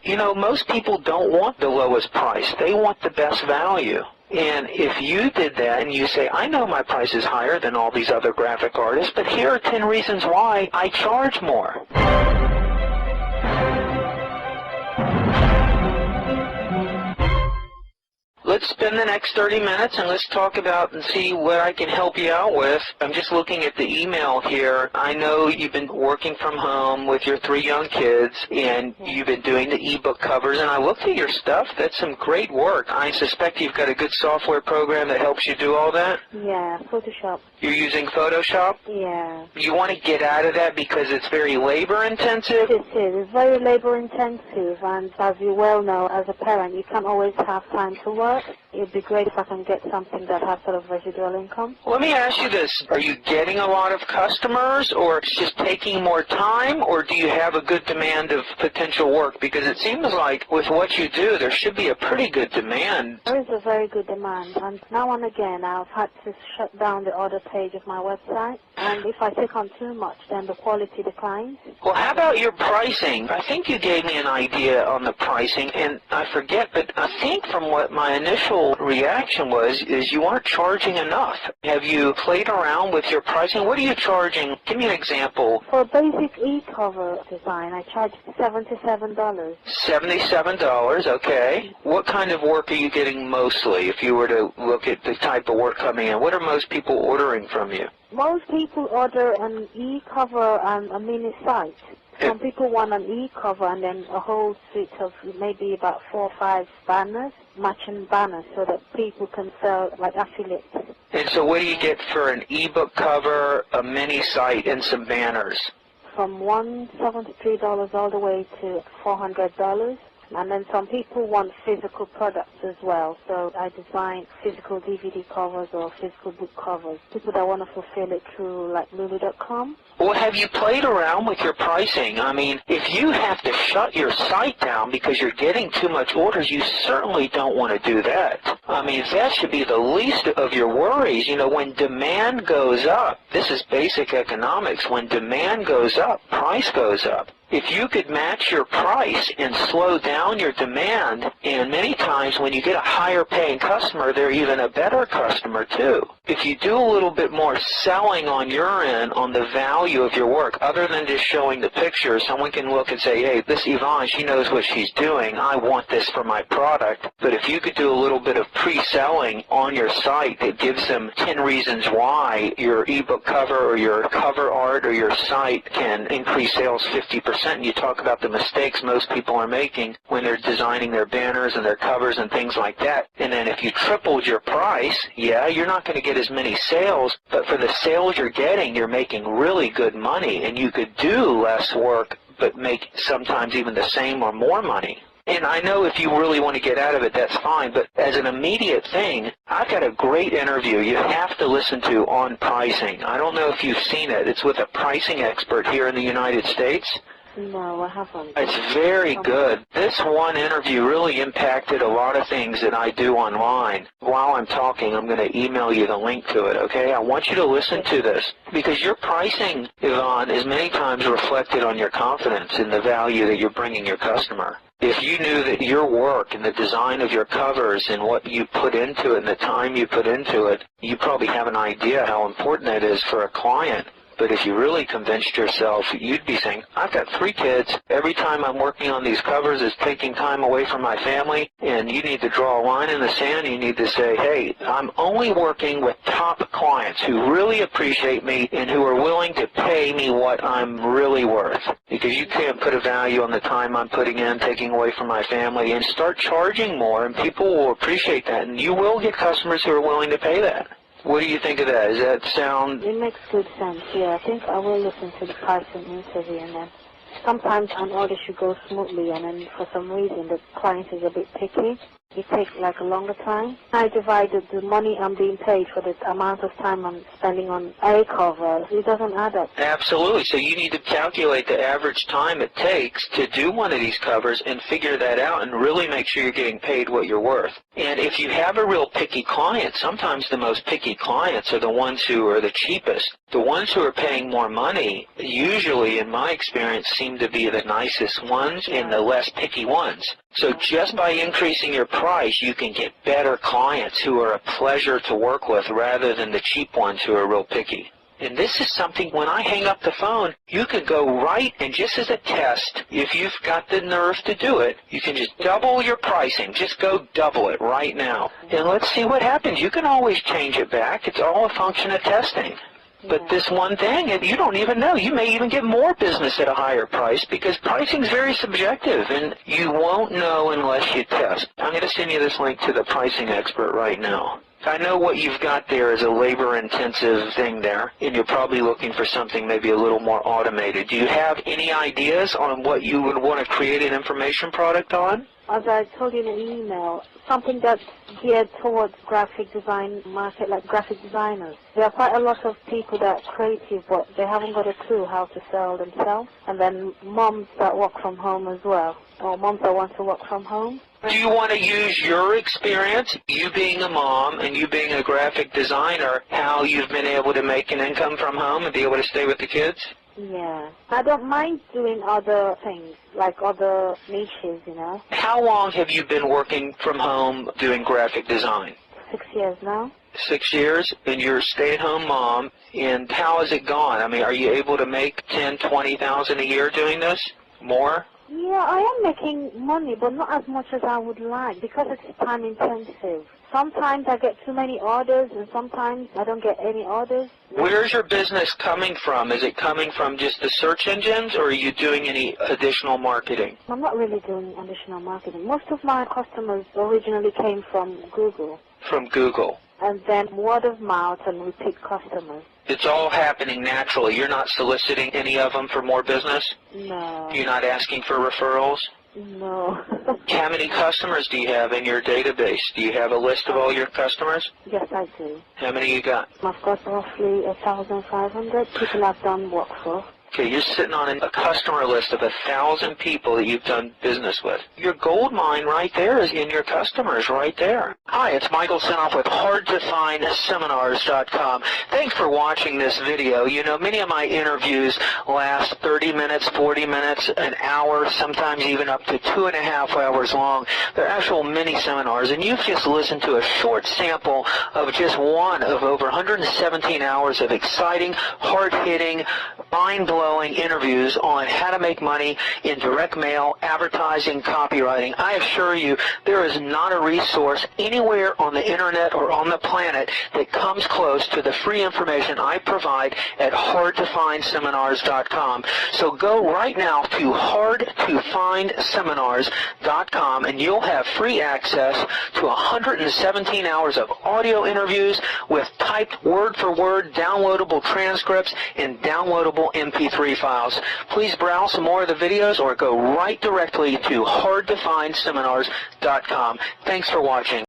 You know, most people don't want the lowest price. They want the best value. And if you did that and you say, I know my price is higher than all these other graphic artists, but here are 10 reasons why I charge more. Let's spend the next 30 minutes and let's talk about and see what I can help you out with. I'm just looking at the email here. I know you've been working from home with your 3 young kids and you've been doing the ebook covers, and I looked at your stuff. That's some great work. I suspect you've got a good software program that helps you do all that? Yeah, Photoshop. You're using Photoshop? Yeah. You want to get out of that because it's very labor intensive? It is. It's very labor intensive, and as you well know, as a parent, you can't always have time to work. It'd be great if I can get something that has sort of residual income. Let me ask you this. Are you getting a lot of customers, or it's just taking more time, or do you have a good demand of potential work? Because it seems like with what you do, there should be a pretty good demand. There is a very good demand, and now and again I've had to shut down the order page of my website, and if I take on too much, then the quality declines. Well, how about your pricing? I think you gave me an idea on the pricing, and I forget, but I think from what my initial reaction was is you aren't charging enough. Have you played around with your pricing? What are you charging? Give me an example. For a basic e-cover design, I charge $77. $77, okay. What kind of work are you getting mostly if you were to look at the type of work coming in? What are most people ordering from you? Most people order an e-cover and a mini site. Some people want an e-cover and then a whole suite of maybe about 4 or 5 banners, matching banners, so that people can sell like affiliates. And so what do you get for an e-book cover, a mini site, and some banners? From $173 all the way to $400. And then some people want physical products as well. So I design physical DVD covers or physical book covers. People that want to fulfill it through like Lulu.com. Well, have you played around with your pricing? I mean, if you have to shut your site down because you're getting too much orders, you certainly don't want to do that. I mean, that should be the least of your worries. You know, when demand goes up, this is basic economics. When demand goes up, price goes up. If you could match your price and slow down your demand, and many times when you get a higher paying customer, they're even a better customer too. If you do a little bit more selling on your end on the value of your work, other than just showing the picture, someone can look and say, hey, this Yevon, she knows what she's doing. I want this for my product. But if you could do a little bit of pre-selling on your site that gives them 10 reasons why your ebook cover or your cover art or your site can increase sales 50%, and you talk about the mistakes most people are making when they're designing their banners and their covers and things like that. And then if you tripled your price, yeah, you're not going to get as many sales, but for the sales you're getting, you're making really good money, and you could do less work but make sometimes even the same or more money. And I know if you really want to get out of it, that's fine, but as an immediate thing, I've got a great interview you have to listen to on pricing. I don't know if you've seen it. It's with a pricing expert here in the United States. No, I haven't. It's very good. This one interview really impacted a lot of things that I do online. While I'm talking, I'm going to email you the link to it, okay? I want you to listen to this, because your pricing, Yevon, is many times reflected on your confidence in the value that you're bringing your customer. If you knew that your work and the design of your covers and what you put into it and the time you put into it, you probably have an idea how important that is for a client. But if you really convinced yourself, you'd be saying, I've got 3 kids. Every time I'm working on these covers is taking time away from my family, and you need to draw a line in the sand. You need to say, hey, I'm only working with top clients who really appreciate me and who are willing to pay me what I'm really worth. Because you can't put a value on the time I'm putting in, taking away from my family, and start charging more, and people will appreciate that, and you will get customers who are willing to pay that. What do you think of that? Does that sound... It makes good sense, yeah. I think I will listen to the pricing interview, and then sometimes an order should go smoothly, and then for some reason the client is a bit picky. It takes like a longer time. I divided the money I'm being paid for the amount of time I'm spending on a cover. It doesn't add up. Absolutely. So you need to calculate the average time it takes to do one of these covers and figure that out and really make sure you're getting paid what you're worth. And if you have a real picky client, sometimes the most picky clients are the ones who are the cheapest. The ones who are paying more money, usually in my experience, seem to be the nicest ones and the less picky ones. So just by increasing your price, you can get better clients who are a pleasure to work with rather than the cheap ones who are real picky. And this is something, when I hang up the phone, you could go right, and just as a test, if you've got the nerve to do it, you can just double your pricing. Just go double it right now. And let's see what happens. You can always change it back. It's all a function of testing. But this one thing, you don't even know. You may even get more business at a higher price because pricing is very subjective, and you won't know unless you test. I'm going to send you this link to the pricing expert right now. I know what you've got there is a labor-intensive thing there, and you're probably looking for something maybe a little more automated. Do you have any ideas on what you would want to create an information product on? As I told you in an email, something that's geared towards graphic design market, like graphic designers. There are quite a lot of people that are creative, but they haven't got a clue how to sell themselves. And then moms that work from home as well, or moms that want to work from home. Do you want to use your experience, you being a mom and you being a graphic designer, how you've been able to make an income from home and be able to stay with the kids? Yeah. I don't mind doing other things, like other niches, you know. How long have you been working from home doing graphic design? 6 years now. 6 years, and you're a stay-at-home mom, and how has it gone? I mean, are you able to make $10,000, $20,000 a year doing this? More? Yeah, I am making money, but not as much as I would like because it's time intensive. Sometimes I get too many orders, and sometimes I don't get any orders. Where's your business coming from? Is it coming from just the search engines, or are you doing any additional marketing? I'm not really doing additional marketing. Most of my customers originally came from Google. From Google. And then word of mouth and repeat customers. It's all happening naturally. You're not soliciting any of them for more business? No. You're not asking for referrals? No. How many customers do you have in your database? Do you have a list of all your customers? Yes, I do. How many you got? I've got roughly 1,500 people I've done work for. Okay, you're sitting on a customer list of 1,000 people that you've done business with. Your gold mine right there is in your customers right there. Hi, it's Michael Senoff with HardToFindSeminars.com. Thanks for watching this video. You know, many of my interviews last 30 minutes, 40 minutes, an hour, sometimes even up to 2.5 hours long. They're actual mini seminars, and you've just listened to a short sample of just one of over 117 hours of exciting, hard-hitting, mind-blowing interviews on how to make money in direct mail, advertising, copywriting. I assure you, there is not a resource anywhere on the internet or on the planet that comes close to the free information I provide at HardToFindSeminars.com. So go right now to HardToFindSeminars.com, and you'll have free access to 117 hours of audio interviews with typed word-for-word downloadable transcripts and downloadable MP3 files. Please browse some more of the videos or go right directly to HardToFindSeminars.com. Thanks for watching.